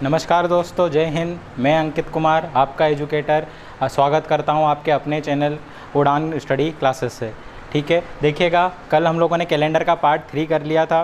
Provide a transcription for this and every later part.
नमस्कार दोस्तों, जय हिंद। मैं अंकित कुमार, आपका एजुकेटर, स्वागत करता हूं आपके अपने चैनल उड़ान स्टडी क्लासेस से। ठीक है, देखिएगा, कल हम लोगों ने कैलेंडर का पार्ट 3 कर लिया था,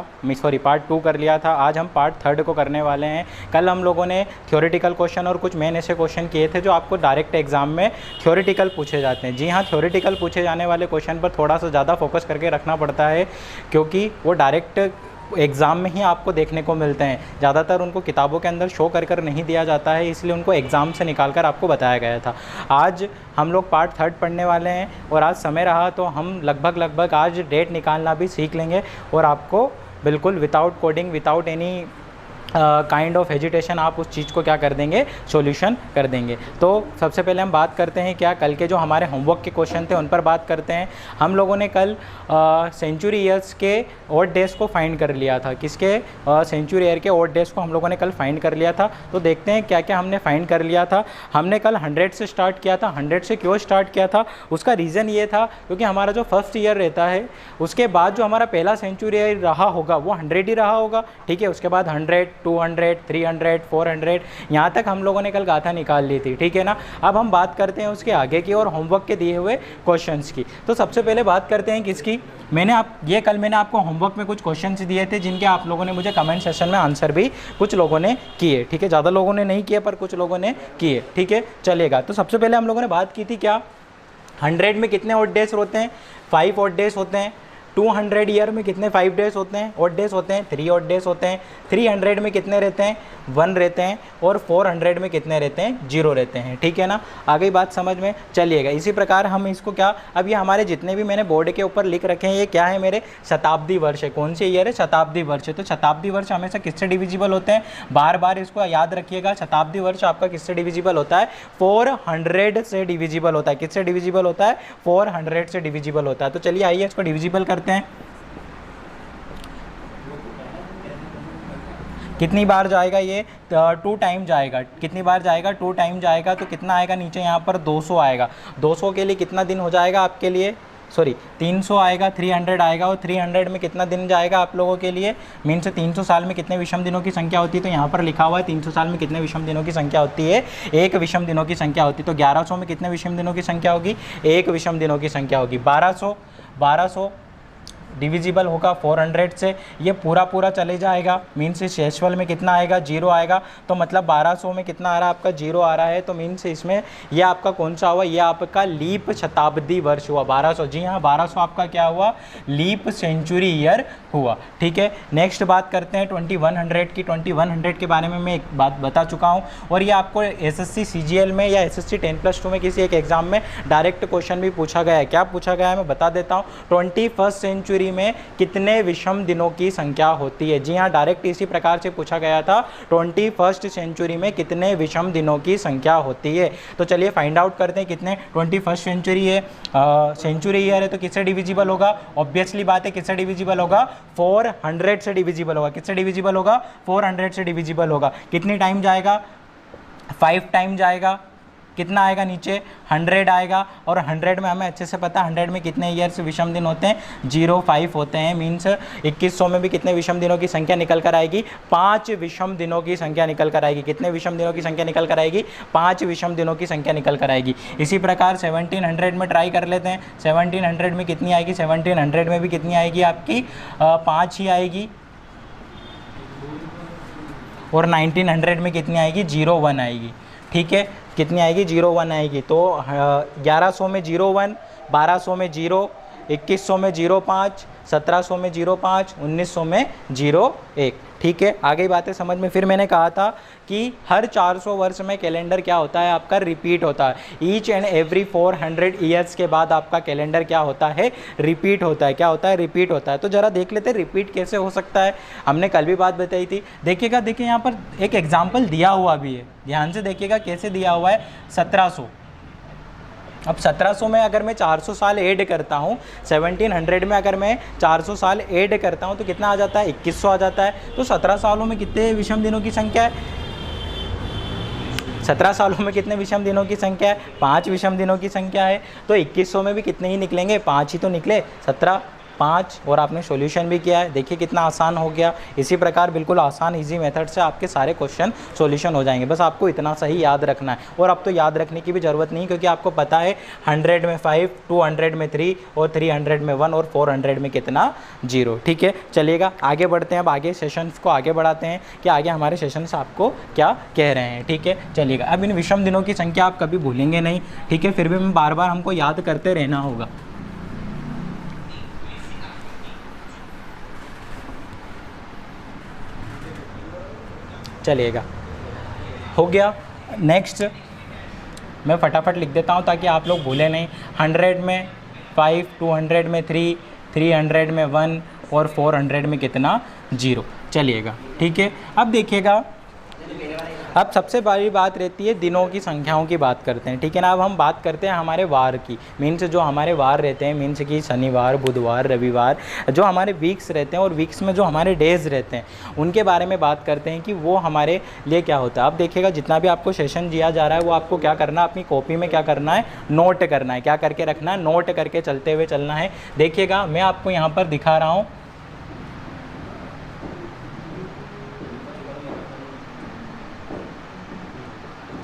पार्ट 2 कर लिया था। आज हम पार्ट 3 को करने वाले हैं। कल हम लोगों ने थ्योरेटिकल क्वेश्चन और कुछ मेन ऐसे क्वेश्चन किए थे जो आपको डायरेक्ट एग्जाम में थ्योरेटिकल पूछे जाते हैं। जी हाँ, थ्योरेटिकल पूछे जाने वाले क्वेश्चन पर थोड़ा सा ज़्यादा फोकस करके रखना पड़ता है, क्योंकि वो डायरेक्ट एग्ज़ाम में ही आपको देखने को मिलते हैं। ज़्यादातर उनको किताबों के अंदर शो कर नहीं दिया जाता है, इसलिए उनको एग्ज़ाम से निकाल कर आपको बताया गया था। आज हम लोग पार्ट 3 पढ़ने वाले हैं और आज समय रहा तो हम लगभग आज डेट निकालना भी सीख लेंगे और आपको बिल्कुल without coding, without any kind of hesitation आप उस चीज़ को क्या कर देंगे, सॉल्यूशन कर देंगे। तो सबसे पहले हम बात करते हैं क्या कल के जो हमारे होमवर्क के क्वेश्चन थे उन पर बात करते हैं। हम लोगों ने कल सेंचुरी ईयर्स के ऑड डेज को फाइंड कर लिया था। किसके? सेंचुरी ईयर के ऑड डेज को हम लोगों ने कल फाइंड कर लिया था। तो देखते हैं क्या क्या हमने फाइंड कर लिया था। हमने कल 100 से स्टार्ट किया था। 100 से क्यों स्टार्ट किया था? उसका रीज़न ये था क्योंकि हमारा जो फर्स्ट ईयर रहता है उसके बाद जो हमारा पहला सेंचुरी ईयर रहा होगा वो 100 ही रहा होगा। ठीक है, उसके बाद 100, 200, 300, 400, यहाँ तक हम लोगों ने कल गाथा निकाल ली थी। ठीक है ना। अब हम बात करते हैं उसके आगे की और होमवर्क के दिए हुए क्वेश्चंस की। तो सबसे पहले बात करते हैं किसकी? कल मैंने आपको होमवर्क में कुछ क्वेश्चंस दिए थे जिनके आप लोगों ने मुझे कमेंट सेशन में आंसर भी कुछ लोगों ने किए। ठीक है, ज़्यादा लोगों ने नहीं किए पर कुछ लोगों ने किए। ठीक है, चलेगा। तो सबसे पहले हम लोगों ने बात की थी क्या, 100 में कितने ऑड डेज होते हैं? 5 ऑड डेज होते हैं। 200 ईयर में कितने 5 डेज होते हैं, ऑड डेज होते हैं? 3 ऑड डेज होते हैं। 300 में कितने रहते हैं? 1 रहते हैं। और 400 में कितने रहते हैं? 0 रहते हैं। ठीक है ना, आ गई बात समझ में? चलिएगा, इसी प्रकार हम इसको क्या, अब ये हमारे जितने भी मैंने बोर्ड के ऊपर लिख रखे हैं ये क्या है, मेरे शताब्दी वर्ष है। कौन से ईयर है? शताब्दी वर्ष है। तो शताब्दी वर्ष हमेशा किससे डिविजिबल होते हैं? बार बार इसको याद रखिएगा, शताब्दी वर्ष आपका किससे डिविजिबल होता है? 400 से डिविजिबल होता है। किससे डिविजिबल होता है? 400 से डिविजिबल होता है। तो चलिए आइए इसको डिविजिबल करते हैं। कितनी बार जाएगा ये? 2 टाइम जाएगा। कितनी बार जाएगा? 2 टाइम जाएगा। तो कितना आएगा नीचे? यहाँ पर 200 आएगा। 200 के लिए कितना दिन हो जाएगा आपके लिए? 300 आएगा। 300 आएगा और 300 में कितना दिन जाएगा आप लोगों के लिए? मीन्स 300 साल में कितने विषम दिनों की संख्या होती है? तो यहाँ पर लिखा हुआ है 300 साल में कितने विषम दिनों की संख्या होती है? 1 विषम दिनों की संख्या होती है। तो 1100 में कितने विषम दिनों की संख्या होगी? 1 विषम दिनों की संख्या होगी। 1200 डिविजिबल होगा 400 से। ये पूरा चले जाएगा। मीन्स शेषफल में कितना आएगा? 0 आएगा। तो मतलब 1200 में कितना आ रहा है आपका? 0 आ रहा है। तो मीन्स इसमें ये आपका कौन सा हुआ? ये आपका लीप शताब्दी वर्ष हुआ 1200। जी हाँ, 1200 आपका क्या हुआ? लीप सेंचुरी ईयर हुआ। ठीक है, नेक्स्ट बात करते हैं 2100 की। 2100 के बारे में मैं एक बात बता चुका हूँ और ये आपको SSC CGL में या SSC 10+2 में किसी एक एग्जाम में डायरेक्ट क्वेश्चन भी पूछा गया है। क्या पूछा गया है मैं बता देता हूँ। 21st सेंचुरी में कितने विषम दिनों की संख्या होती है? जी हाँ, डायरेक्ट इसी प्रकार से पूछा गया था। 21st सेंचुरी में कितने विषम दिनों की संख्या होती है? तो चलिए फाइंड आउट करते हैं कितने। 21st सेंचुरी है, सेंचुरी ईयर है, तो किससे डिविजिबल होगा? ऑब्वियसली बात है, किससे डिविजिबल होगा? 400 से डिविजिबल होगा। किससे डिविजिबल होगा? 400 से डिविजिबल होगा। कितनी टाइम जाएगा? 5 टाइम जाएगा। कितना आएगा नीचे? 100 आएगा। और 100 में हमें अच्छे से पता है 100 में कितने ईयर्स विषम दिन होते हैं? 05 होते हैं। मीन्स 2100 में भी कितने विषम दिनों की संख्या निकल कर आएगी? 5 विषम दिनों की संख्या निकल कर आएगी। कितने विषम दिनों की संख्या निकल कर आएगी? 5 विषम दिनों की संख्या निकल कर आएगी। इसी प्रकार 1700 में ट्राई कर लेते हैं। 1700 में कितनी आएगी? 1700 में भी कितनी आएगी आपकी? 5 ही आएगी। और 1900 में कितनी आएगी? 01 आएगी। ठीक है, कितनी आएगी? 01 आएगी। तो 1100 में 01, 1200 में 0, 2100 में 05, 1700 में 05, 1900 में 01। ठीक है, आगे बातें समझ में। फिर मैंने कहा था कि हर 400 वर्ष में कैलेंडर क्या होता है आपका? रिपीट होता है। ईच एंड एवरी 400 ईयर्स के बाद आपका कैलेंडर क्या होता है? रिपीट होता है। क्या होता है? रिपीट होता है। तो ज़रा देख लेते हैं रिपीट कैसे हो सकता है। हमने कल भी बात बताई थी। देखिएगा, देखिए यहाँ पर एक एग्जाम्पल दिया हुआ भी है, ध्यान से देखिएगा कैसे दिया हुआ है। 1700। अब 1700 में अगर मैं 400 साल ऐड करता हूँ, 1700 में अगर मैं 400 साल ऐड करता हूँ तो कितना आ जाता है? 2100 आ जाता है। तो 17 सालों में कितने विषम दिनों की संख्या है? 17 सालों में कितने विषम दिनों की संख्या है? 5 विषम दिनों की संख्या है। तो 2100 में भी कितने ही निकलेंगे? 5 ही तो निकले। 17 5 और आपने सॉल्यूशन भी किया है। देखिए कितना आसान हो गया। इसी प्रकार बिल्कुल आसान इजी मेथड से आपके सारे क्वेश्चन सॉल्यूशन हो जाएंगे। बस आपको इतना सही याद रखना है, और अब तो याद रखने की भी ज़रूरत नहीं, क्योंकि आपको पता है 100 में 5, 200 में 3 और 300 में 1 और 400 में कितना 0। ठीक है, चलिएगा आगे बढ़ते हैं। अब आगे सेशंस को आगे बढ़ाते हैं कि आगे हमारे सेशंस आपको क्या कह रहे हैं। ठीक है, चलिएगा। अब इन विषम दिनों की संख्या आप कभी भूलेंगे नहीं, ठीक है, फिर भी मैं बार बार हमको याद करते रहना होगा। चलिएगा, हो गया। नेक्स्ट मैं फटाफट लिख देता हूँ ताकि आप लोग भूलें नहीं। 100 में 5, 200 में 3, 300 में 1 और 400 में कितना 0। चलिएगा, ठीक है। अब देखिएगा, अब सबसे बड़ी बात रहती है दिनों की संख्याओं की बात करते हैं, ठीक है ना। अब हम बात करते हैं हमारे वार की, मीन्स जो हमारे वार रहते हैं, मीन्स कि शनिवार, बुधवार, रविवार, जो हमारे वीक्स रहते हैं और वीक्स में जो हमारे डेज़ रहते हैं उनके बारे में बात करते हैं कि वो हमारे लिए क्या होता है। अब देखिएगा, जितना भी आपको सेशन दिया जा रहा है वो आपको क्या करना है, अपनी कॉपी में क्या करना है, नोट करना है। क्या करके रखना है, नोट करके चलते हुए चलना है। देखिएगा, मैं आपको यहाँ पर दिखा रहा हूँ।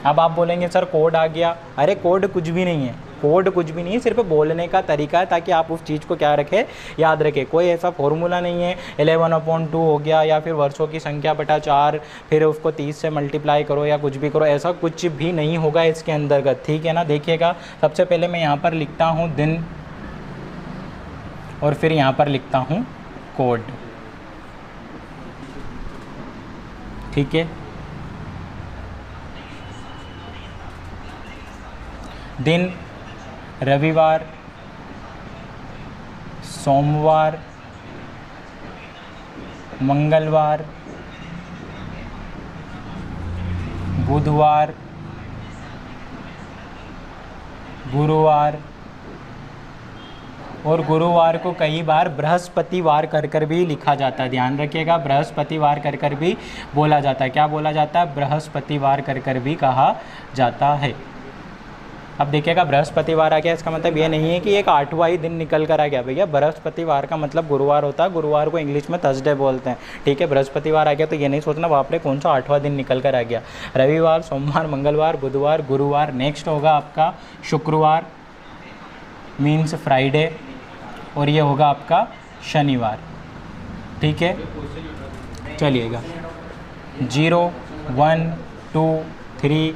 अब आप बोलेंगे सर कोड आ गया। अरे कोड कुछ भी नहीं है, कोड कुछ भी नहीं है, सिर्फ बोलने का तरीका है ताकि आप उस चीज़ को क्या रखें, याद रखें। कोई ऐसा फॉर्मूला नहीं है 11/2 हो गया या फिर वर्षों की संख्या बटा 4 फिर उसको 30 से मल्टीप्लाई करो या कुछ भी करो, ऐसा कुछ भी नहीं होगा इसके अंतर्गत, ठीक है ना। देखिएगा, सबसे पहले मैं यहाँ पर लिखता हूँ दिन और फिर यहाँ पर लिखता हूँ कोड, ठीक है। दिन रविवार, सोमवार, मंगलवार, बुधवार, गुरुवार, और गुरुवार को कई बार बृहस्पतिवार कर भी लिखा जाता है। ध्यान रखिएगा, बृहस्पतिवार कर भी बोला जाता है। क्या बोला जाता है, बृहस्पतिवार कर भी कहा जाता है। अब देखिएगा, बृहस्पतिवार आ गया, इसका मतलब ये नहीं है कि एक 8वां ही दिन निकल कर आ गया। भैया बृहस्पतिवार का मतलब गुरुवार होता है, गुरुवार को इंग्लिश में थर्सडे बोलते हैं, ठीक है। बृहस्पतिवार आ गया तो ये नहीं सोचना बाप रे कौन सा 8वां दिन निकल कर आ गया। रविवार, सोमवार, मंगलवार, बुधवार, गुरुवार, नेक्स्ट होगा आपका शुक्रवार मीन्स फ्राइडे, और ये होगा आपका शनिवार, ठीक है। चलिएगा, 0, 1, 2, 3,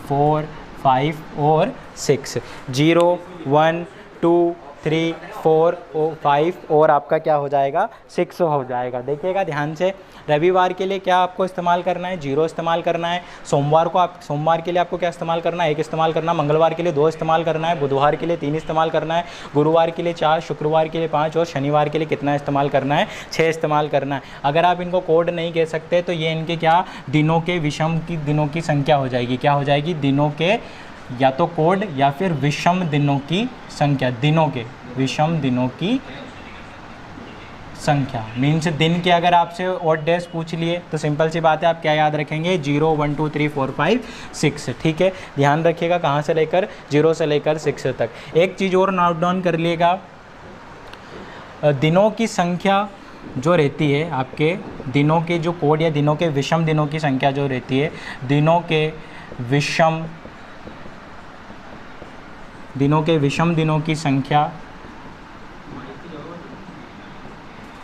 4, 5 और 6, 0, 1, 2, 3, 4 और 5 और आपका क्या हो जाएगा, 6 हो जाएगा। देखिएगा ध्यान से, रविवार के लिए क्या आपको इस्तेमाल करना है, 0 इस्तेमाल करना है। सोमवार के लिए आपको क्या इस्तेमाल करना है, 1 इस्तेमाल करना है। मंगलवार के लिए 2 इस्तेमाल करना है। बुधवार के लिए 3 इस्तेमाल करना है। गुरुवार के लिए 4, शुक्रवार के लिए 5 और शनिवार के लिए कितना इस्तेमाल करना है, 6 इस्तेमाल करना है। अगर आप इनको कोड नहीं कह सकते तो ये इनके क्या, दिनों के विषम की दिनों की संख्या हो जाएगी। क्या हो जाएगी, दिनों के या तो कोड या फिर विषम दिनों की संख्या, दिनों के विषम दिनों की संख्या। मीन्स दिन के अगर आपसे ऑड डेज पूछ लिए तो सिंपल सी बात है, आप क्या याद रखेंगे, 0, 1, 2, 3, 4, 5, 6, ठीक है। ध्यान रखिएगा, कहाँ से लेकर 0 से लेकर 6 तक। एक चीज़ और नोट डाउन कर लिएगा, दिनों की संख्या जो रहती है आपके, दिनों के जो कोड या दिनों के विषम दिनों की संख्या जो रहती है, दिनों के विषम दिनों की संख्या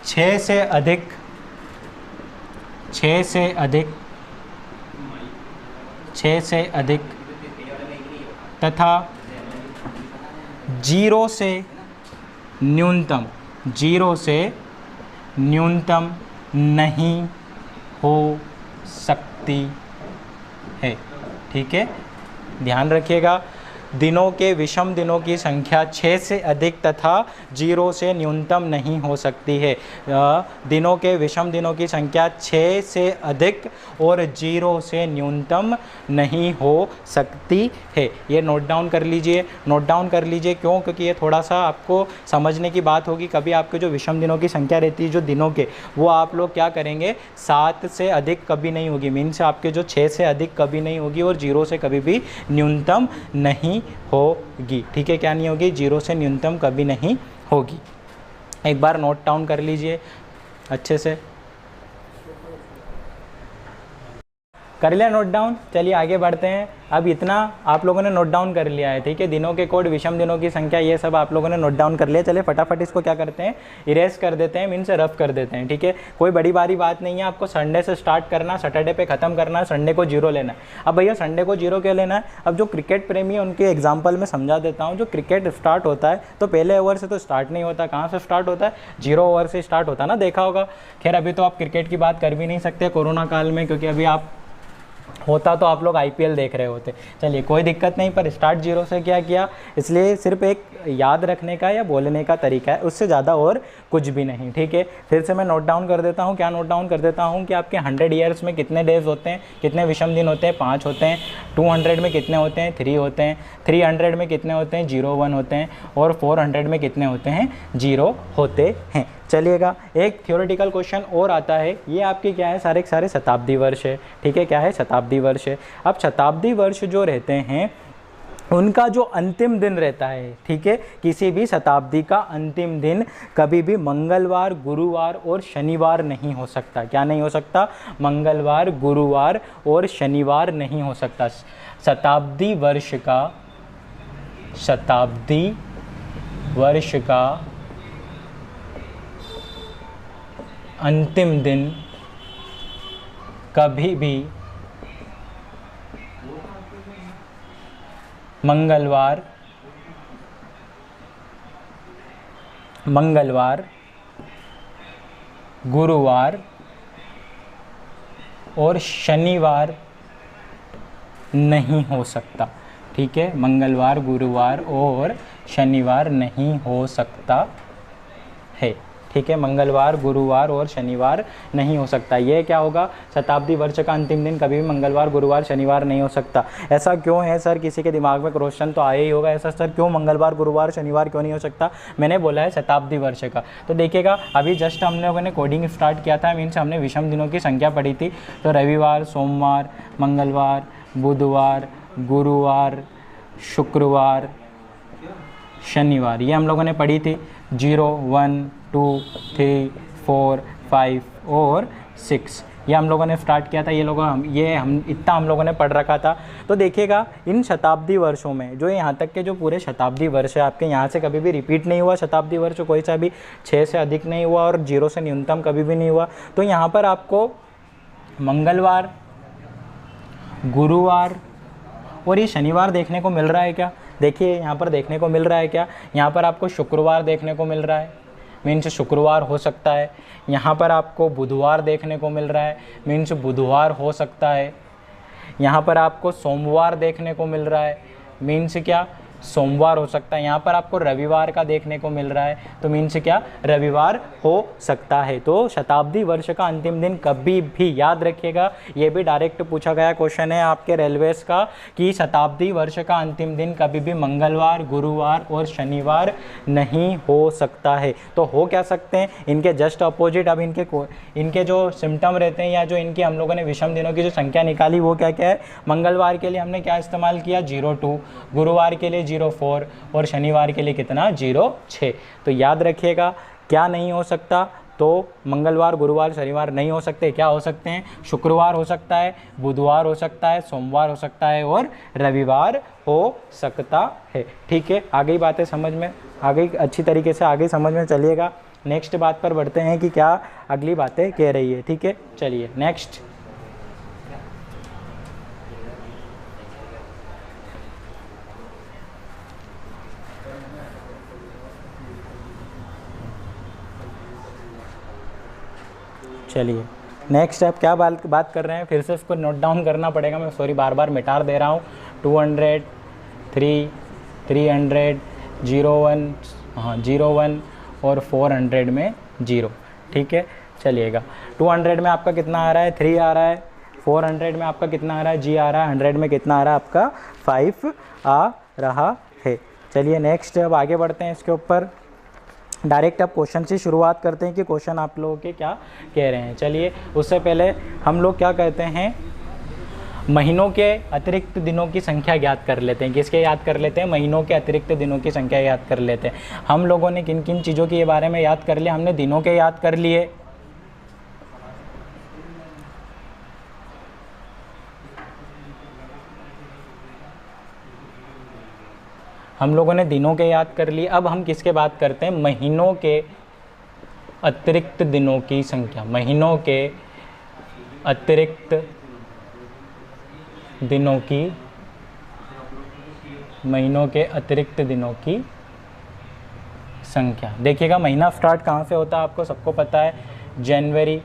6 से अधिक तथा 0 से न्यूनतम नहीं हो सकती है, ठीक है। ध्यान रखिएगा, दिनों के विषम दिनों की संख्या 6 से अधिक तथा 0 से न्यूनतम नहीं हो सकती है। दिनों के विषम दिनों की संख्या 6 से अधिक और 0 से न्यूनतम नहीं हो सकती है। ये नोट डाउन कर लीजिए, क्यों, क्योंकि ये थोड़ा सा आपको समझने की बात होगी। कभी आपके जो विषम दिनों की संख्या रहती है जो दिनों के, वो आप लोग क्या करेंगे, 7 से अधिक कभी नहीं होगी, मीन्स आपके जो 6 से अधिक कभी नहीं होगी और 0 से कभी भी न्यूनतम नहीं होगी, ठीक है। क्या नहीं होगी, 0 से न्यूनतम कभी नहीं होगी। एक बार नोट डाउन कर लीजिए अच्छे से। कर लिया नोट डाउन? चलिए आगे बढ़ते हैं। अब इतना आप लोगों ने नोट डाउन कर लिया है, ठीक है। दिनों के कोड, विषम दिनों की संख्या, ये सब आप लोगों ने नोट डाउन कर लिया। चलिए फटाफट इसको क्या करते हैं, इरेज कर देते हैं, मीन्स रफ कर देते हैं, ठीक है। कोई बड़ी बारी बात नहीं है, आपको संडे से स्टार्ट करना, सैटरडे पे खत्म करना, संडे को 0 लेना है। अब भैया संडे को 0 क्यों लेना है? अब जो क्रिकेट प्रेमी है उनके एग्जाम्पल में समझा देता हूँ। जो क्रिकेट स्टार्ट होता है तो पहले ओवर से तो स्टार्ट नहीं होता, कहाँ से स्टार्ट होता है? 0 ओवर से स्टार्ट होता है ना, देखा होगा। खैर अभी तो आप क्रिकेट की बात कर भी नहीं सकते कोरोना काल में, क्योंकि अभी आप होता तो आप लोग IPL देख रहे होते। चलिए कोई दिक्कत नहीं, पर स्टार्ट 0 से क्या किया, इसलिए सिर्फ एक याद रखने का या बोलने का तरीका है, उससे ज़्यादा और कुछ भी नहीं, ठीक है। फिर से मैं नोट डाउन कर देता हूँ। क्या नोट डाउन कर देता हूँ कि आपके 100 ईयर्स में कितने डेज होते हैं, कितने विषम दिन होते हैं? 5 होते हैं। 200 में कितने होते हैं? 3 होते हैं। 300 में कितने होते हैं? 0 1 होते हैं। और 400 में कितने होते हैं? 0 होते हैं। चलिएगा एक थ्योरेटिकल क्वेश्चन और आता है। ये आपके क्या है, सारे के सारे शताब्दी वर्ष है, ठीक है। क्या है? शताब्दी वर्ष है। अब शताब्दी वर्ष जो रहते हैं उनका जो अंतिम दिन रहता है, ठीक है, किसी भी शताब्दी का अंतिम दिन कभी भी मंगलवार, गुरुवार और शनिवार नहीं हो सकता। क्या नहीं हो सकता? मंगलवार, गुरुवार और शनिवार नहीं हो सकता। शताब्दी वर्ष का अंतिम दिन कभी भी मंगलवार, गुरुवार और शनिवार नहीं हो सकता, ठीक है। मंगलवार, गुरुवार और शनिवार नहीं हो सकता है, ठीक है। मंगलवार, गुरुवार और शनिवार नहीं हो सकता। ये क्या होगा? शताब्दी वर्ष का अंतिम दिन कभी भी मंगलवार, गुरुवार, शनिवार नहीं हो सकता। ऐसा क्यों है सर? किसी के दिमाग में क्वेश्चन तो आया ही होगा, ऐसा सर क्यों मंगलवार, गुरुवार, शनिवार क्यों नहीं हो सकता? मैंने बोला है शताब्दी वर्ष का। तो देखिएगा अभी जस्ट हम लोगों ने कोडिंग स्टार्ट किया था, मीन्स हमने विषम दिनों की संख्या पढ़ी थी। तो रविवार, सोमवार, मंगलवार, बुधवार, गुरुवार, शुक्रवार, शनिवार, ये हम लोगों ने पढ़ी थी। 0 1 2 3 4 5 और 6 ये हम लोगों ने स्टार्ट किया था। ये हम इतना हम लोगों ने पढ़ रखा था। तो देखिएगा इन शताब्दी वर्षों में जो यहाँ तक के जो पूरे शताब्दी वर्ष है आपके, यहाँ से कभी भी रिपीट नहीं हुआ शताब्दी वर्ष, कोई सा भी 6 से अधिक नहीं हुआ और 0 से न्यूनतम कभी भी नहीं हुआ। तो यहाँ पर आपको मंगलवार, गुरुवार और ये शनिवार देखने को मिल रहा है क्या? देखिए यहाँ पर देखने को मिल रहा है क्या? यहाँ पर आपको शुक्रवार देखने को मिल रहा है, मीन्स शुक्रवार हो सकता है। यहाँ पर आपको बुधवार देखने को मिल रहा है, मीन्स बुधवार हो सकता है। यहाँ पर आपको सोमवार देखने को मिल रहा है, मीन्स क्या? सोमवार हो सकता है। यहाँ पर आपको रविवार का देखने को मिल रहा है, तो मीन्स क्या? रविवार हो सकता है। तो शताब्दी वर्ष का अंतिम दिन कभी भी, याद रखिएगा, ये भी डायरेक्ट पूछा गया क्वेश्चन है आपके रेलवेज का कि शताब्दी वर्ष का अंतिम दिन कभी भी मंगलवार, गुरुवार और शनिवार नहीं हो सकता है। तो हो क्या सकते हैं? इनके जस्ट अपोजिट। अब इनके जो सिम्टम रहते हैं या जो इनकी हम लोगों ने विषम दिनों की जो संख्या निकाली वो क्या क्या है? मंगलवार के लिए हमने क्या इस्तेमाल किया? 0 2, गुरुवार के लिए 0 4 और शनिवार के लिए कितना? 0 6। तो याद रखिएगा क्या नहीं हो सकता? तो मंगलवार, गुरुवार, शनिवार नहीं हो सकते। क्या हो सकते हैं? शुक्रवार हो सकता है, बुधवार हो सकता है, सोमवार हो सकता है और रविवार हो सकता है, ठीक है। आगे बातें समझ में आगे अच्छी तरीके से आगे समझ में चलिएगा। नेक्स्ट बात पर बढ़ते हैं कि क्या अगली बातें कह रही है, ठीक है। चलिए नेक्स्ट। चलिए नेक्स्ट आप क्या बात कर रहे हैं? फिर से इसको नोट डाउन करना पड़ेगा, मैं सॉरी बार बार मिटा दे रहा हूँ। 200, 3, 300, 0 1, हाँ 0 1 और 400 में 0, ठीक है। चलिएगा 200 में आपका कितना आ रहा है? 3 आ रहा है। 400 में आपका कितना आ रहा है? G आ रहा है। 100 में कितना आ रहा है? आपका 5 आ रहा है। चलिए नेक्स्ट अब आगे बढ़ते हैं इसके ऊपर। डायरेक्ट अब क्वेश्चन से शुरुआत करते हैं कि क्वेश्चन आप लोगों के क्या कह रहे हैं। चलिए उससे पहले हम लोग क्या कहते हैं, महीनों के अतिरिक्त दिनों की संख्या ज्ञात कर लेते हैं। किसके याद कर लेते हैं? महीनों के अतिरिक्त दिनों की संख्या याद कर लेते हैं। हम लोगों ने किन किन चीज़ों के बारे में याद कर लिया? हमने दिनों के याद कर लिए, हम लोगों ने दिनों के याद कर लिए। अब हम किसके बात करते हैं? महीनों के अतिरिक्त दिनों की संख्या। महीनों के अतिरिक्त दिनों की, महीनों के अतिरिक्त दिनों की संख्या। देखिएगा महीना स्टार्ट कहाँ से होता है? आपको सबको पता है, जनवरी,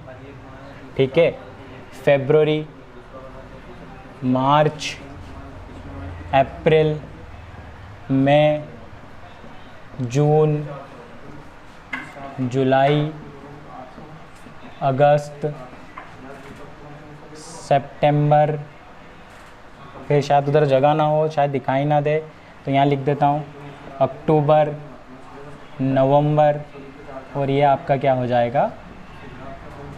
ठीक है, फरवरी, मार्च, अप्रैल, मई, जून, जुलाई, अगस्त, सितंबर, फिर शायद उधर जगह ना हो, शायद दिखाई ना दे तो यहाँ लिख देता हूँ, अक्टूबर, नवंबर, और ये आपका क्या हो जाएगा?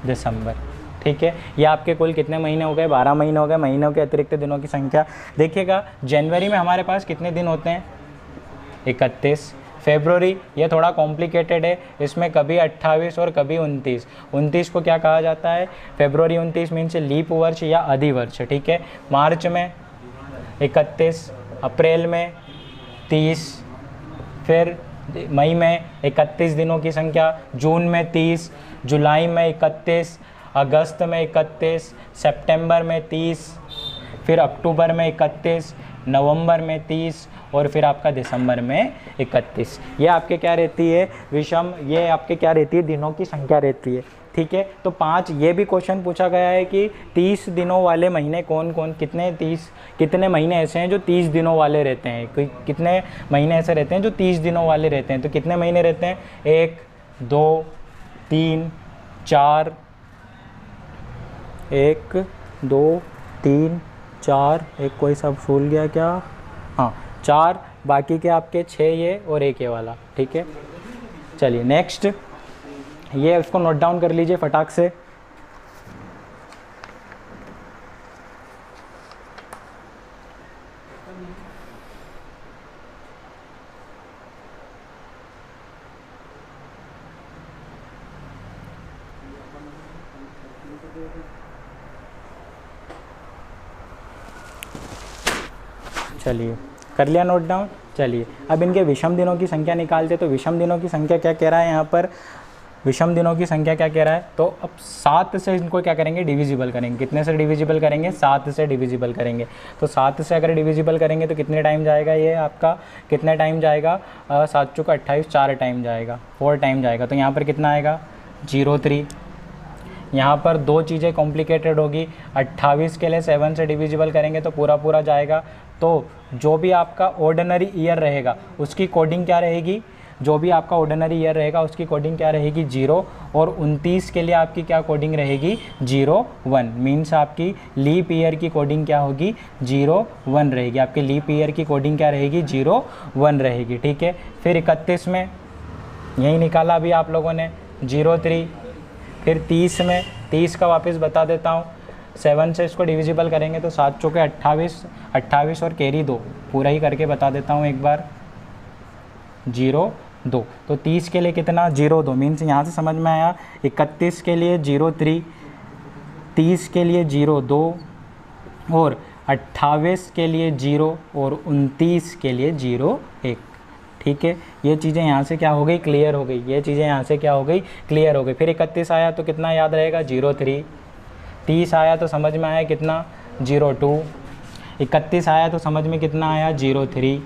दिसंबर। ठीक है, ये आपके कुल कितने महीने हो गए? 12 महीने हो गए। महीनों के अतिरिक्त दिनों की संख्या देखिएगा, जनवरी में हमारे पास कितने दिन होते हैं? 31। फरवरी, ये थोड़ा कॉम्प्लिकेटेड है, इसमें कभी 28 और कभी 29। 29 को क्या कहा जाता है? फरवरी 29 मीन्स लीप वर्ष या अधिवर्ष। ठीक है, मार्च में 31, अप्रैल में 30, फिर मई में 31 दिनों की संख्या, जून में 30, जुलाई में 31, अगस्त में 31, सितंबर में 30, फिर अक्टूबर में 31, नवंबर में 30, और फिर आपका दिसंबर में 31। ये आपके क्या रहती है? विषम, ये आपके क्या रहती है? दिनों की संख्या रहती है। ठीक है, तो 5 ये भी क्वेश्चन पूछा गया है कि 30 दिनों वाले महीने कौन कौन, कितने महीने ऐसे हैं जो 30 दिनों वाले रहते हैं? कितने महीने ऐसे रहते हैं जो 30 दिनों वाले रहते हैं? तो कितने महीने रहते हैं? 1, 2, 3, 4, 1, 2, 3, 4, एक कोई सब भूल गया क्या? हाँ, 4, बाकी के आपके 6 ये और 1 ये वाला। ठीक है, चलिए नेक्स्ट, ये इसको नोट डाउन कर लीजिए फटाक से। चलिए, कर लिया नोट डाउन। चलिए अब इनके विषम दिनों की संख्या निकालते। तो विषम दिनों की संख्या क्या कह रहा है यहाँ पर? विषम दिनों की संख्या क्या कह रहा है? तो अब 7 से इनको क्या करेंगे? डिविजिबल करेंगे। कितने से डिविजिबल करेंगे? 7 से डिविजिबल करेंगे। तो 7 से अगर डिविजिबल करेंगे तो कितने टाइम जाएगा? ये आपका कितने टाइम जाएगा? 7 चौका 28, 4 टाइम जाएगा, 4 टाइम जाएगा। तो यहाँ पर कितना आएगा? 03। यहाँ पर 2 चीज़ें कॉम्प्लिकेटेड होगी। 28 के लिए 7 से डिविजिबल करेंगे तो पूरा पूरा जाएगा। तो जो भी आपका ऑर्डिनरी ईयर रहेगा उसकी कोडिंग क्या रहेगी? जो भी आपका ऑर्डिनरी ईयर रहेगा उसकी कोडिंग क्या रहेगी? 0। और 29 के लिए आपकी क्या कोडिंग रहेगी? 01। मीन्स आपकी लीप ईयर की कोडिंग क्या होगी? 01 रहेगी। आपकी लीप ईयर की कोडिंग क्या रहेगी? 01 रहेगी। ठीक है, फिर 31 में यही निकाला अभी आप लोगों ने, 03। फिर 30 में, 30 का वापस बता देता हूँ, 7 से इसको डिविजिबल करेंगे तो 7 चौके 28, 28 और कैरी 2, पूरा ही करके बता देता हूँ एक बार, 02। तो 30 के लिए कितना? 02। मीन्स यहाँ से समझ में आया। 31 के लिए 03, 30 के लिए 02, और 28 के लिए 0, और 29 के लिए 01। ठीक है, ये चीज़ें यहाँ से क्या हो गई? क्लियर हो गई। ये चीज़ें यहाँ से क्या हो गई? क्लियर हो गई। फिर 31 आया तो कितना याद रहेगा? 03। 30 आया तो समझ में आया कितना? 02। 31 आया तो समझ में कितना आया? 03।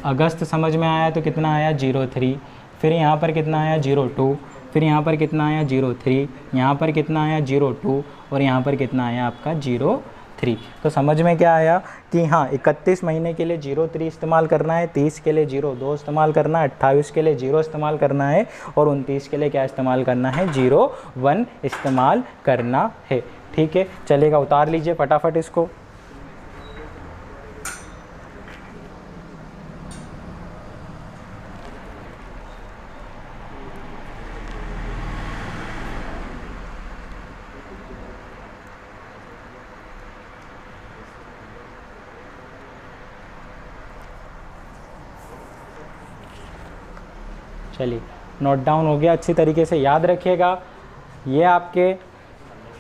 अगस्त समझ में आया तो कितना आया? 03। फिर यहाँ पर कितना आया? 02। फिर यहाँ पर कितना आया? 03। यहाँ पर कितना आया? 02। और यहाँ पर कितना आया आपका? 03। तो समझ में क्या आया कि हाँ, 31 महीने के लिए 03 इस्तेमाल करना है, 30 के लिए 02 इस्तेमाल करना है, 28 के लिए 0 इस्तेमाल करना है, और 29 के लिए क्या इस्तेमाल करना है? 01 इस्तेमाल करना है। ठीक है, चलेगा, उतार लीजिए फटाफट इसको। चलिए नोट डाउन हो गया, अच्छी तरीके से याद रखिएगा। ये आपके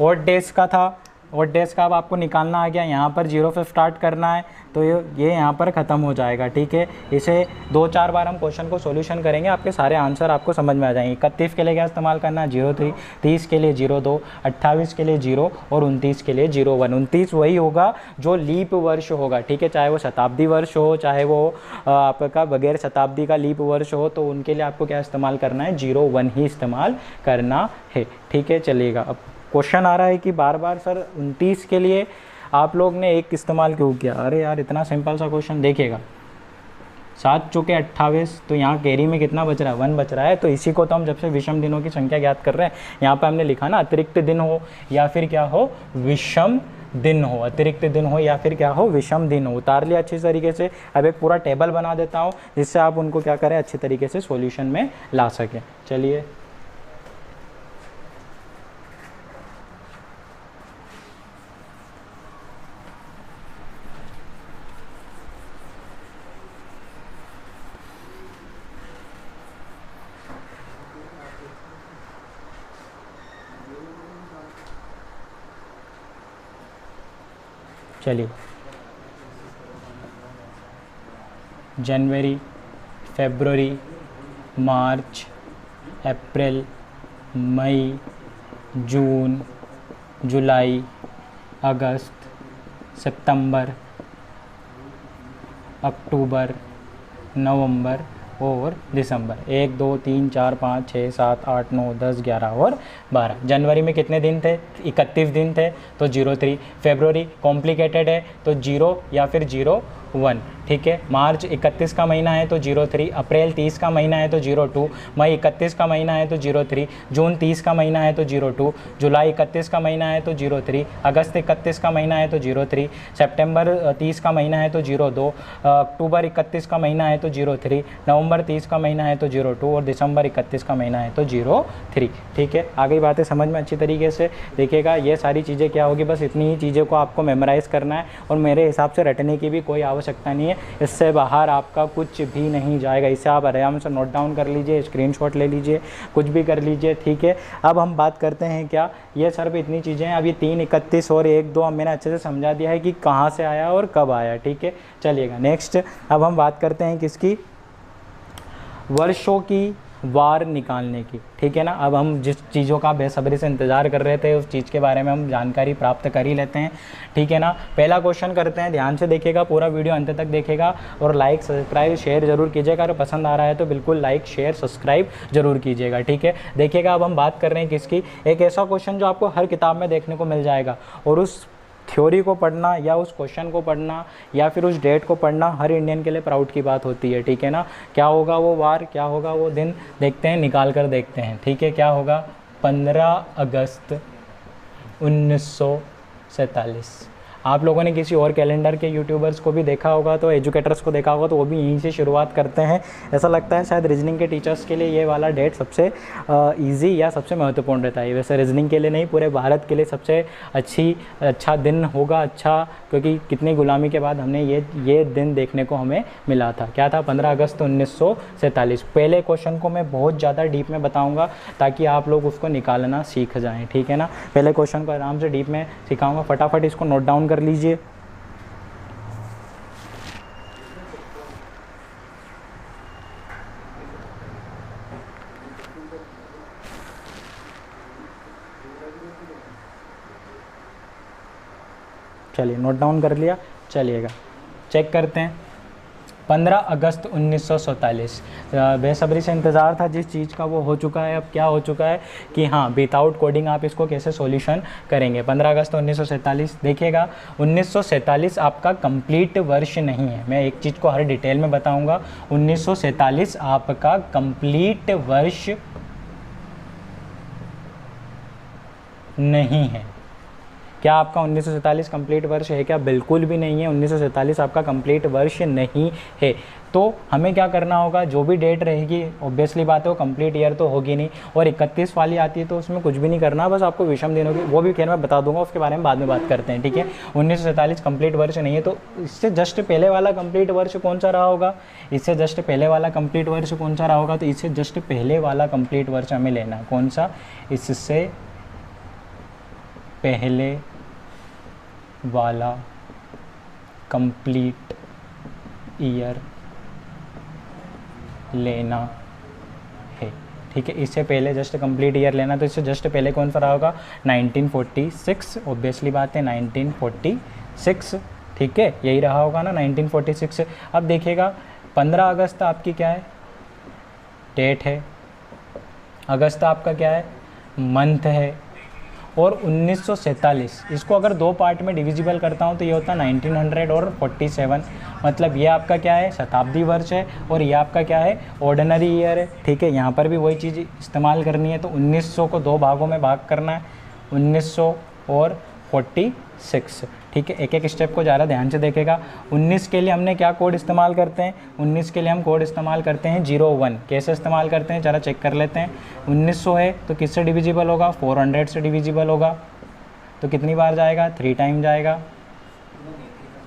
ओड डेज का था, ओड डेज का अब आपको निकालना आ गया। यहाँ पर 0 से स्टार्ट करना है तो ये यहाँ पर ख़त्म हो जाएगा, ठीक है। इसे 2-4 बार हम क्वेश्चन को सॉल्यूशन करेंगे, आपके सारे आंसर आपको समझ में आ जाएंगे। 31 के लिए क्या इस्तेमाल करना है 03, 30 के लिए 02, 28 के लिए 0 और 29 के लिए 01। 29 वही होगा जो लीप वर्ष होगा, ठीक है, चाहे वो शताब्दी वर्ष हो, चाहे वो आपका बगैर शताब्दी का लीप वर्ष हो, तो उनके लिए आपको क्या इस्तेमाल करना है 01 ही इस्तेमाल करना है, ठीक है। चलिएगा, अब क्वेश्चन आ रहा है कि बार बार सर 29 के लिए आप लोग ने 1 इस्तेमाल क्यों किया। अरे यार इतना सिंपल सा क्वेश्चन देखिएगा, 7 चौके 28, तो यहाँ कैरी में कितना बच रहा है 1 बच रहा है। तो इसी को तो हम जब से विषम दिनों की संख्या ज्ञात कर रहे हैं, यहाँ पे हमने लिखा ना अतिरिक्त दिन हो या फिर क्या हो विषम दिन हो, अतिरिक्त दिन हो या फिर क्या हो विषम दिन हो। उतार लिया अच्छी तरीके से। अब एक पूरा टेबल बना देता हूँ जिससे आप उनको क्या करें अच्छी तरीके से सॉल्यूशन में ला सकें। चलिए चलिए जनवरी, फरवरी, मार्च, अप्रैल, मई, जून, जुलाई, अगस्त, सितंबर, अक्टूबर, नवंबर और दिसंबर। 1 2 3 4 5 6 7 8 9 10 11 और 12। जनवरी में कितने दिन थे 31 दिन थे तो 03। फरवरी कॉम्प्लिकेटेड है तो 0 या फिर 01, ठीक है। मार्च 31 का महीना है तो 03। अप्रैल 30 का महीना है तो 02। मई 31 का महीना है तो 03। जून 30 का महीना है तो 02। जुलाई 31 का महीना है तो 03। अगस्त 31 का महीना है तो 03। सितंबर 30 का महीना है तो 02। अक्टूबर 31 का महीना है तो 03। नवंबर 30 का महीना है तो 02 और दिसंबर 31 का महीना है तो 03, ठीक है। आगे बातें समझ में अच्छी तरीके से देखिएगा। ये सारी चीज़ें क्या होगी, बस इतनी ही चीज़ों को आपको मेमोराइज़ करना है और मेरे हिसाब से रटने की भी कोई आवश्यकता नहीं है। इससे बाहर आपका कुछ भी नहीं जाएगा। इसे आप आराम से नोट डाउन कर लीजिए, स्क्रीनशॉट ले लीजिए, कुछ भी कर लीजिए, ठीक है। अब हम बात करते हैं क्या, ये सर भी इतनी चीज़ें हैं। अब ये 3, 31 और 1 2 अब मैंने अच्छे से समझा दिया है कि कहाँ से आया और कब आया, ठीक है। चलिएगा नेक्स्ट, अब हम बात करते हैं किसकी, वर्षों की वार निकालने की, ठीक है ना। अब हम जिस चीज़ों का बेसब्री से इंतज़ार कर रहे थे उस चीज़ के बारे में हम जानकारी प्राप्त कर ही लेते हैं, ठीक है ना। पहला क्वेश्चन करते हैं, ध्यान से देखिएगा, पूरा वीडियो अंत तक देखिएगा और लाइक सब्सक्राइब शेयर जरूर कीजिएगा। अगर पसंद आ रहा है तो बिल्कुल लाइक शेयर सब्सक्राइब जरूर कीजिएगा, ठीक है। देखिएगा अब हम बात कर रहे हैं किसकी, एक ऐसा क्वेश्चन जो आपको हर किताब में देखने को मिल जाएगा और उस थ्योरी को पढ़ना या उस क्वेश्चन को पढ़ना या फिर उस डेट को पढ़ना हर इंडियन के लिए प्राउड की बात होती है, ठीक है ना। क्या होगा वो वार, क्या होगा वो दिन, देखते हैं, निकाल कर देखते हैं, ठीक है। क्या होगा 15 अगस्त 1947। आप लोगों ने किसी और कैलेंडर के यूट्यूबर्स को भी देखा होगा, तो एजुकेटर्स को देखा होगा, तो वो भी यहीं से शुरुआत करते हैं। ऐसा लगता है शायद रीजनिंग के टीचर्स के लिए ये वाला डेट सबसे इजी या सबसे महत्वपूर्ण रहता है। वैसे रीजनिंग के लिए नहीं, पूरे भारत के लिए सबसे अच्छा दिन होगा, अच्छा, क्योंकि कितनी गुलामी के बाद हमने ये दिन देखने को हमें मिला था। क्या था 15 अगस्त 1947। पहले क्वेश्चन को मैं बहुत ज़्यादा डीप में बताऊँगा ताकि आप लोग उसको निकालना सीख जाएँ, ठीक है ना। पहले क्वेश्चन को आराम से डीप में सिखाऊँगा, फटाफट इसको नोट डाउन कर लीजिए। चलिए नोट डाउन कर लिया। चलिएगा चेक करते हैं। 15 अगस्त 1947, बेसब्री से इंतज़ार था जिस चीज़ का वो हो चुका है। अब क्या हो चुका है कि हाँ, विदाउट कोडिंग आप इसको कैसे सॉल्यूशन करेंगे। 15 अगस्त 1947, देखिएगा 1947 आपका कंप्लीट वर्ष नहीं है। मैं एक चीज़ को हर डिटेल में बताऊंगा। 1947 आपका कंप्लीट वर्ष नहीं है, क्या आपका 1947 कंप्लीट वर्ष है क्या? बिल्कुल भी नहीं है, 1947 आपका कंप्लीट वर्ष नहीं है। तो हमें क्या करना होगा, जो भी डेट रहेगी ऑब्वियसली बात है वो कंप्लीट ईयर तो होगी नहीं, और 31 वाली आती है तो उसमें कुछ भी नहीं करना, बस आपको विषम दिन होगी, वो भी खैर मैं बता दूंगा, उसके बारे में बाद में बात करते हैं, ठीक है। 1947 कंप्लीट वर्ष नहीं है, तो इससे जस्ट पहले वाला कंप्लीट वर्ष कौन सा रहा होगा? इससे जस्ट पहले वाला कंप्लीट वर्ष कौन सा रहा होगा? तो इससे जस्ट पहले वाला कंप्लीट वर्ष हमें लेना है। कौन सा? इससे पहले वाला कंप्लीट ईयर लेना है, ठीक है। इससे पहले जस्ट कंप्लीट ईयर लेना, तो इससे जस्ट पहले कौन सा रहा होगा? 1946, ऑब्वियसली बात है 1946, ठीक है, यही रहा होगा ना 1946। अब देखिएगा 15 अगस्त आपकी क्या है? डेट है। अगस्त आपका क्या है? मंथ है। और 1947 इसको अगर दो पार्ट में डिविजिबल करता हूँ तो ये होता है 1900 और 47, मतलब ये आपका क्या है? शताब्दी वर्ष है, और ये आपका क्या है? ऑर्डिनरी ईयर है, ठीक है। यहाँ पर भी वही चीज़ इस्तेमाल करनी है, तो 1900 को दो भागों में भाग करना है, 1900 और 46, ठीक है। एक एक स्टेप को ज़्यादा ध्यान से देखेगा। 19 के लिए हमने क्या कोड इस्तेमाल करते हैं? 19 के लिए हम कोड इस्तेमाल करते हैं 01। कैसे इस्तेमाल करते हैं ज़रा चेक कर लेते हैं। 1900 है तो किससे डिविजिबल होगा? 400 से डिविजिबल होगा, तो कितनी बार जाएगा? 3 टाइम जाएगा,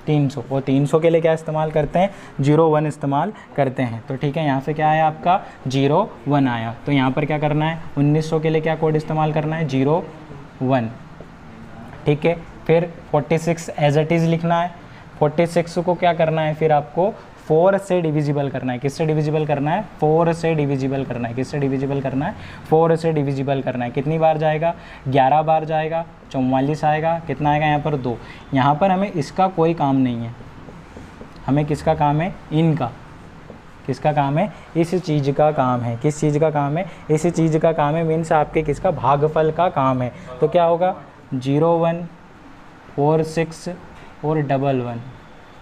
300। और 300 के लिए क्या इस्तेमाल करते हैं? 01 इस्तेमाल करते हैं, तो ठीक है। यहाँ से क्या आया आपका? 01 आया। तो यहाँ पर क्या करना है? 1900 के लिए क्या कोड इस्तेमाल करना है? 01, ठीक है। फिर 46 एज इट इज़ लिखना है। 46 को क्या करना है? फिर आपको 4 से डिविजिबल करना है। किससे डिविजिबल करना है? 4 से डिविजिबल करना है। किससे डिविजिबल करना है? 4 से डिविजिबल करना है। कितनी बार जाएगा? 11 बार जाएगा, 44 आएगा, कितना आएगा यहाँ पर? 2। यहाँ पर हमें इसका कोई काम नहीं है, हमें किसका काम है? इनका। किसका काम है? इस चीज़ का काम है। किस चीज़ का काम है? इस चीज़ का काम है, मीन्स आपके किसका? भागफल का काम है। तो क्या होगा? 01, 46 और 11,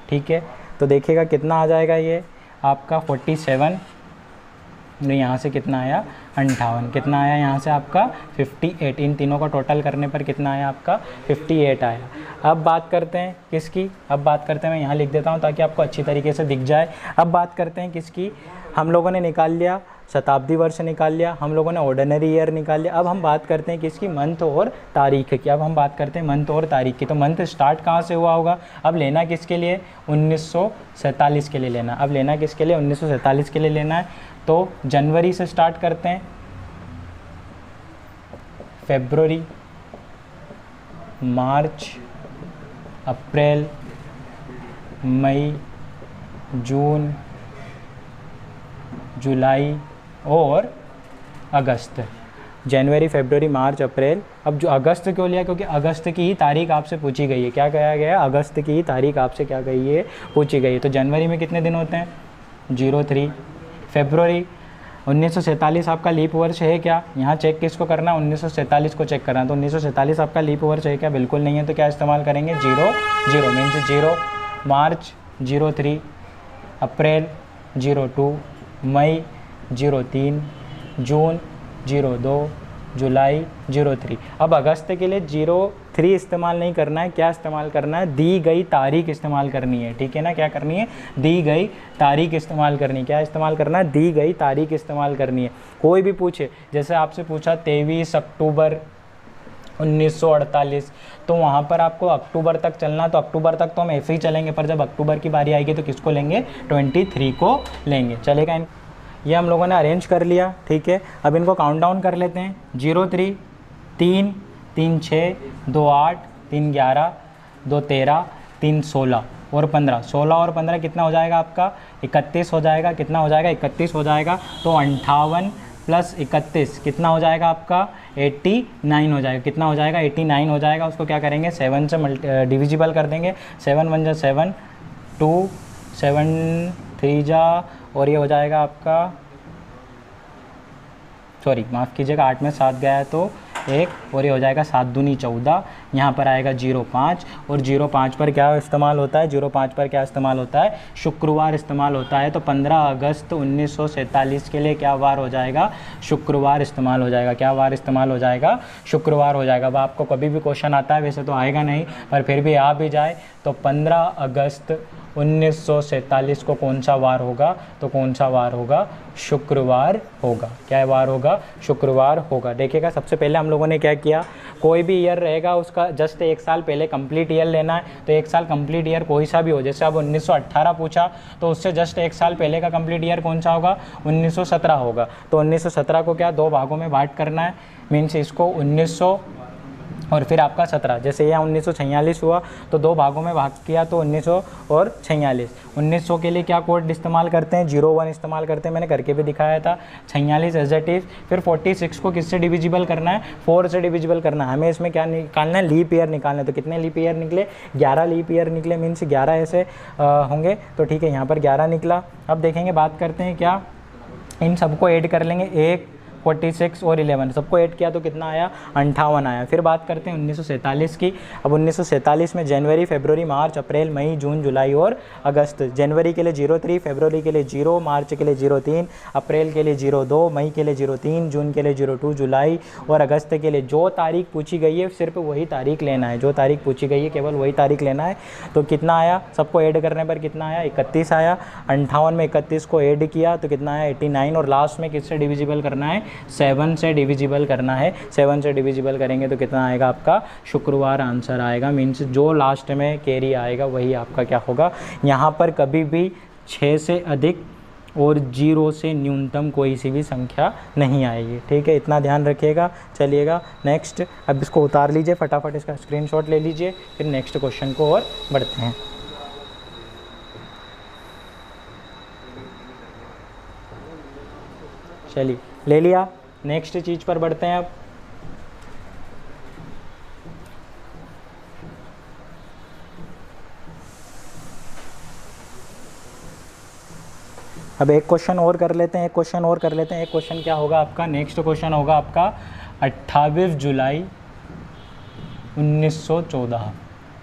ठीक है। तो देखिएगा कितना आ जाएगा ये आपका 47, यहाँ से कितना आया? 58। कितना आया यहाँ से आपका? 58। इन तीनों का टोटल करने पर कितना आया आपका? 58 आया। अब बात करते हैं किसकी? अब बात करते हैं, मैं यहाँ लिख देता हूँ ताकि आपको अच्छी तरीके से दिख जाए। अब बात करते हैं किसकी? हम लोगों ने निकाल लिया शताब्दी वर्ष, निकाल लिया हम लोगों ने, ऑर्डिनरी ईयर निकाल लिया। अब हम बात करते हैं किसकी? मंथ और तारीख की। अब हम बात करते हैं मंथ और तारीख की। तो मंथ स्टार्ट कहाँ से हुआ होगा? अब लेना किसके लिए? 1947 के लिए लेना। अब लेना किसके लिए? 1947 के लिए लेना है। तो जनवरी से स्टार्ट करते हैं, फरवरी, मार्च, अप्रैल, मई, जून, जुलाई और अगस्त। जनवरी, फरवरी, मार्च, अप्रैल। अब जो अगस्त क्यों लिया? क्योंकि अगस्त की ही तारीख आपसे पूछी गई है। क्या कहा गया है? अगस्त की ही तारीख आपसे क्या गई है? पूछी गई है। तो जनवरी में कितने दिन होते हैं? 03। फरवरी, 1947 आपका लीप वर्ष है क्या? यहाँ चेक किसको करना? 1947 को चेक करना। तो 1947 आपका लीप वर्ष है क्या? बिल्कुल नहीं है। तो क्या इस्तेमाल करेंगे? 00 मीन्स 0। मार्च 03, अप्रैल 02, मई 03, जून 02, जुलाई 03। अब अगस्त के लिए 03 इस्तेमाल नहीं करना है। क्या इस्तेमाल करना है? दी गई तारीख इस्तेमाल करनी है, ठीक है ना। क्या करनी है? दी गई तारीख इस्तेमाल करनी है। क्या इस्तेमाल करना है? दी गई तारीख इस्तेमाल करनी है। कोई भी पूछे, जैसे आपसे पूछा 23 अक्टूबर 1948, तो वहाँ पर आपको अक्टूबर तक चलना, तो अक्टूबर तक तो हम ऐसे ही चलेंगे, पर जब अक्टूबर की बारी आएगी तो किसको लेंगे? 23 को लेंगे। चलेगा? ये हम लोगों ने अरेंज कर लिया, ठीक है। अब इनको काउंट डाउन कर लेते हैं। 03, 3, 3 6, 2 8, 3 11, 2 13, 3 16 और 15। 16 और 15 कितना हो जाएगा आपका? 31 हो जाएगा। कितना हो जाएगा? 31 हो जाएगा। तो 58 प्लस 31 कितना हो जाएगा आपका? 89 हो जाएगा। कितना हो जाएगा? 89 हो जाएगा। उसको क्या करेंगे? 7 से डिविजिबल कर देंगे। 7 1 जा 7, 2 7 3 जा, और ये हो जाएगा आपका, सॉरी माफ़ कीजिएगा, 8 में 7 गया है तो 1, और ये हो जाएगा 7 दूनी 14, यहाँ पर आएगा 05 और 05 पर क्या इस्तेमाल होता है, 05 पर क्या इस्तेमाल होता है, शुक्रवार इस्तेमाल होता है। तो 15 अगस्त 1947 के लिए क्या वार हो जाएगा, शुक्रवार इस्तेमाल हो जाएगा। क्या वार इस्तेमाल हो जाएगा, शुक्रवार हो जाएगा। अब आपको कभी भी क्वेश्चन आता है, वैसे तो आएगा नहीं पर फिर भी आ भी जाए, तो 15 अगस्त 1947 को कौन सा वार होगा, तो कौन सा वार होगा, शुक्रवार होगा। क्या वार होगा, शुक्रवार होगा। देखिएगा सबसे पहले हम लोगों ने क्या किया, कोई भी ईयर रहेगा उसका जस्ट 1 साल पहले कंप्लीट ईयर लेना है। तो 1 साल कंप्लीट ईयर कोई सा भी हो, जैसे अब 1918 पूछा तो उससे जस्ट 1 साल पहले का कंप्लीट ईयर कौन सा होगा, 1917 होगा। तो 1917 को क्या 2 भागों में बांट करना है, मीन्स इसको 1900 और फिर आपका 17, जैसे यहाँ 1946 हुआ तो 2 भागों में भाग किया तो 1900 और 46। 1900 के लिए क्या कोड इस्तेमाल करते हैं, 01 इस्तेमाल करते हैं, मैंने करके भी दिखाया था। 46 एज इट इज। फिर 46 को किससे डिविजिबल करना है, 4 से डिविजिबल करना है। हमें इसमें क्या निकालना है, लीप ईयर निकालना है। तो कितने लीप ईयर निकले, 11 लीप ईयर निकले, मीन्स 11 ऐसे होंगे। तो ठीक है, यहाँ पर 11 निकला। अब देखेंगे, बात करते हैं क्या, इन सबको ऐड कर लेंगे, 1, 46 और 11 सबको ऐड किया तो कितना आया, 58 आया। फिर बात करते हैं 1947 की। अब 1947 में जनवरी, फरवरी, मार्च, अप्रैल, मई, जून, जुलाई और अगस्त। जनवरी के लिए 03, फरवरी के लिए 0, मार्च के लिए 03, अप्रैल के लिए 02, मई के लिए 03, जून के लिए 02, जुलाई और अगस्त के लिए जो तारीख पूछी गई है सिर्फ वही तारीख लेना है, जो तारीख पूछी गई है केवल वही तारीख लेना है। तो कितना आया, सबको ऐड करने पर कितना आया, 31 आया। 58 में 31 को ऐड किया तो कितना आया, 89। और लास्ट में किससे डिविजिबल करना है, 7 से डिविजिबल करना है। 7 से डिविजिबल करेंगे तो कितना आएगा आपका, शुक्रवार आंसर आएगा। मीन्स जो लास्ट में कैरी आएगा वही आपका क्या होगा। यहाँ पर कभी भी 6 से अधिक और 0 से न्यूनतम कोई सी भी संख्या नहीं आएगी। ठीक है, इतना ध्यान रखिएगा। चलिएगा नेक्स्ट, अब इसको उतार लीजिए, फटाफट इसका स्क्रीनशॉट ले लीजिए, फिर नेक्स्ट क्वेश्चन को और बढ़ते हैं। चलिए ले लिया, नेक्स्ट चीज़ पर बढ़ते हैं। अब एक क्वेश्चन और कर लेते हैं, एक क्वेश्चन क्या होगा आपका, नेक्स्ट क्वेश्चन होगा आपका 28 जुलाई 1914।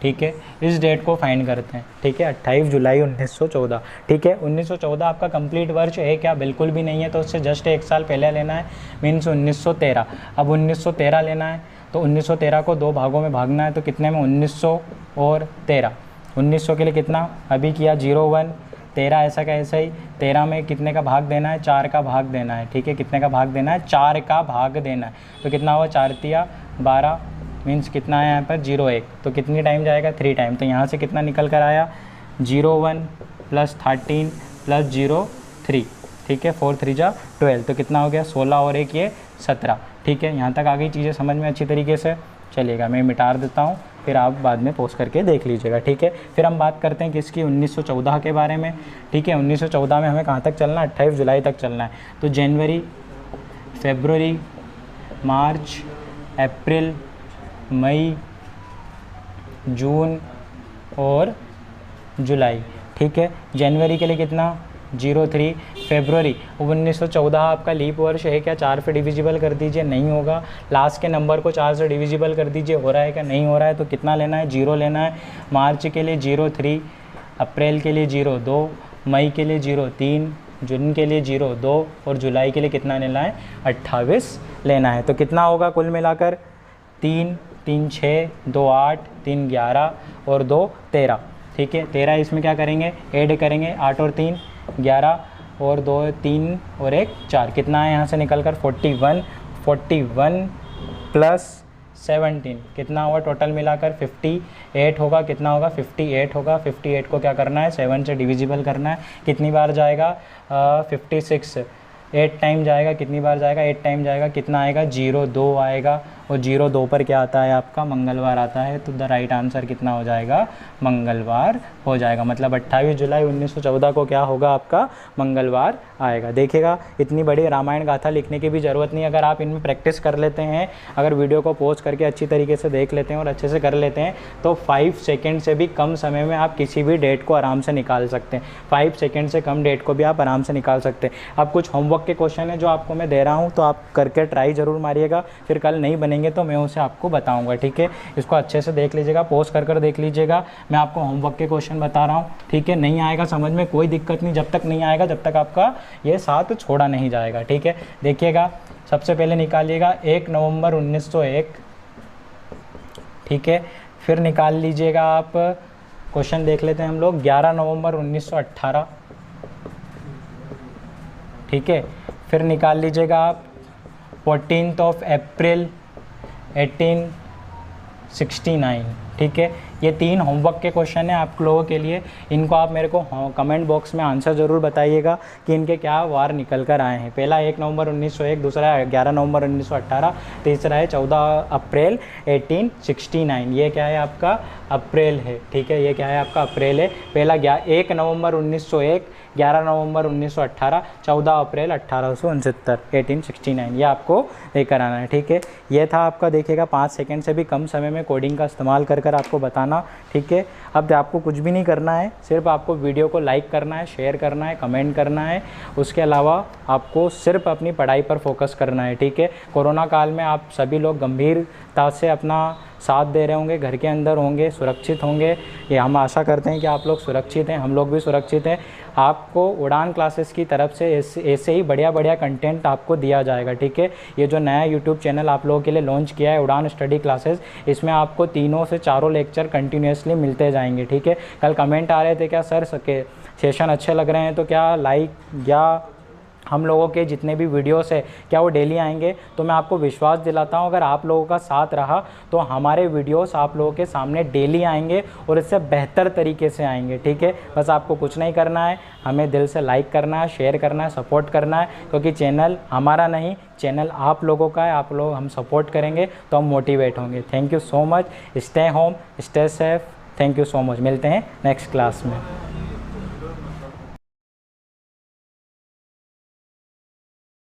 ठीक है, इस डेट को फाइंड करते हैं। ठीक है, 28 जुलाई 1914। ठीक है, 1914 आपका कंप्लीट वर्ष है क्या, बिल्कुल भी नहीं है। तो उससे जस्ट 1 साल पहले लेना है, मीन्स 1913। अब 1913 लेना है तो 1913 को 2 भागों में भागना है। तो कितने में, 1900 और 13। 1900 के लिए कितना अभी किया, 01, 13 ऐसा का ऐसा ही। 13 में कितने का भाग देना है, 4 का भाग देना है। ठीक है, कितने का भाग देना है, 4 का भाग देना है। तो कितना हुआ, 4 तिया 12, मीन्स कितना है यहाँ पर 01। तो कितनी टाइम जाएगा, 3 टाइम। तो यहाँ से कितना निकल कर आया, 01 + 13 + 03। ठीक है, 4 3 जा 12। तो कितना हो गया, 16 और 1 ये 17। ठीक है, यहाँ तक आ गई चीज़ें समझ में अच्छी तरीके से। चलिएगा, मैं मिटा देता हूँ, फिर आप बाद में पोस्ट करके देख लीजिएगा। ठीक है, फिर हम बात करते हैं किसकी, 1914 के बारे में। ठीक है, 1914 में हमें कहाँ तक चलना है, 28 जुलाई तक चलना है। तो जनवरी, फरवरी, मार्च, अप्रैल, मई, जून और जुलाई। ठीक है, जनवरी के लिए कितना, 03। फरवरी, 1914 आपका लीप वर्ष है क्या, 4 पे डिविजिबल कर दीजिए, नहीं होगा। लास्ट के नंबर को 4 से डिविजिबल कर दीजिए, हो रहा है क्या, नहीं हो रहा है। तो कितना लेना है, 0 लेना है। मार्च के लिए 03, अप्रैल के लिए 02, मई के लिए 03, जून के लिए 02 और जुलाई के लिए कितना लेना है, 28 लेना है। तो कितना होगा कुल मिलाकर, 3 3 6 2 8 3 11 और 2 13। ठीक है, 13 इसमें क्या करेंगे, ऐड करेंगे, 8 और 3 11 और 2 3 और 1 4। कितना है यहाँ से निकल कर, 41 + 17 कितना हुआ, टोटल मिलाकर 58 होगा। कितना होगा, 58 होगा। 58 को क्या करना है, 7 से डिविजिबल करना है। कितनी बार जाएगा, 56, 8 टाइम जाएगा। कितनी बार जाएगा, 8 टाइम जाएगा। कितना आएगा, 02 आएगा। और 02 पर क्या आता है आपका, मंगलवार आता है। तो द राइट आंसर कितना हो जाएगा, मंगलवार हो जाएगा। मतलब 28 जुलाई 1914 को क्या होगा आपका, मंगलवार आएगा। देखिएगा, इतनी बड़ी रामायण गाथा लिखने की भी ज़रूरत नहीं। अगर आप इनमें प्रैक्टिस कर लेते हैं, अगर वीडियो को पॉज करके अच्छी तरीके से देख लेते हैं और अच्छे से कर लेते हैं, तो 5 सेकेंड से भी कम समय में आप किसी भी डेट को आराम से निकाल सकते हैं। 5 सेकेंड से कम डेट को भी आप आराम से निकाल सकते हैं। अब कुछ होमवर्क के क्वेश्चन है जो आपको मैं दे रहा हूँ, तो आप करके ट्राई ज़रूर मारिएगा, फिर कल नहीं बने बनेंगे तो मैं उसे आपको बताऊंगा, ठीक है। इसको अच्छे से देख लीजिएगा, पॉज कर देख लीजिएगा। मैं आपको होमवर्क के क्वेश्चन बता रहा हूँ, ठीक है। नहीं आएगा समझ में कोई दिक्कत नहीं, जब तक नहीं आएगा जब तक आपका ये साथ छोड़ा नहीं जाएगा, ठीक है। देखिएगा, सबसे पहले निकालिएगा 1 नवंबर 1901, ठीक है। फिर निकाल लीजिएगा आप, क्वेश्चन देख लेते हैं हम लोग, 11 नवंबर 1918, ठीक है। फिर निकाल लीजिएगा आप 14 अप्रैल 1869, ठीक है। ये 3 होमवर्क के क्वेश्चन हैं आप लोगों के लिए। इनको आप मेरे को कमेंट बॉक्स में आंसर ज़रूर बताइएगा कि इनके क्या वार निकल कर आए हैं। पहला 1 नवंबर 1901, दूसरा है 11 नवंबर 1918, तीसरा है 14 अप्रैल 1869। ये क्या है आपका अप्रैल है, ठीक है। ये क्या है आपका अप्रैल है। पहला 1 नवंबर 1901, 11 नवंबर 1918, 14 अप्रैल 1869, 1869, ये आपको लेकर आना है, ठीक है। ये था आपका, देखिएगा 5 सेकंड से भी कम समय में कोडिंग का इस्तेमाल कर आपको बताना, ठीक है। अब आपको कुछ भी नहीं करना है, सिर्फ आपको वीडियो को लाइक करना है, शेयर करना है, कमेंट करना है। उसके अलावा आपको सिर्फ अपनी पढ़ाई पर फोकस करना है, ठीक है। कोरोना काल में आप सभी लोग गंभीरता से अपना साथ दे रहे होंगे, घर के अंदर होंगे, सुरक्षित होंगे। ये हम आशा करते हैं कि आप लोग सुरक्षित हैं, हम लोग भी सुरक्षित हैं। आपको उड़ान क्लासेस की तरफ से ऐसे ही बढ़िया कंटेंट आपको दिया जाएगा, ठीक है। ये जो नया यूट्यूब चैनल आप लोगों के लिए लॉन्च किया है, उड़ान स्टडी क्लासेस, इसमें आपको 3 से 4 लेक्चर कंटिन्यूसली मिलते जाएंगे, ठीक है। कल कमेंट आ रहे थे क्या सर सेशन अच्छे लग रहे हैं तो क्या लाइक या हम लोगों के जितने भी वीडियोस है क्या वो डेली आएंगे? तो मैं आपको विश्वास दिलाता हूँ, अगर आप लोगों का साथ रहा तो हमारे वीडियोस आप लोगों के सामने डेली आएंगे और इससे बेहतर तरीके से आएंगे, ठीक है। बस आपको कुछ नहीं करना है, हमें दिल से लाइक करना है, शेयर करना है, सपोर्ट करना है, क्योंकि चैनल हमारा नहीं, चैनल आप लोगों का है। आप लोग हम सपोर्ट करेंगे तो हम मोटिवेट होंगे। Thank you so much. Stay home, stay safe. Thank you so much. मिलते हैं नेक्स्ट क्लास में।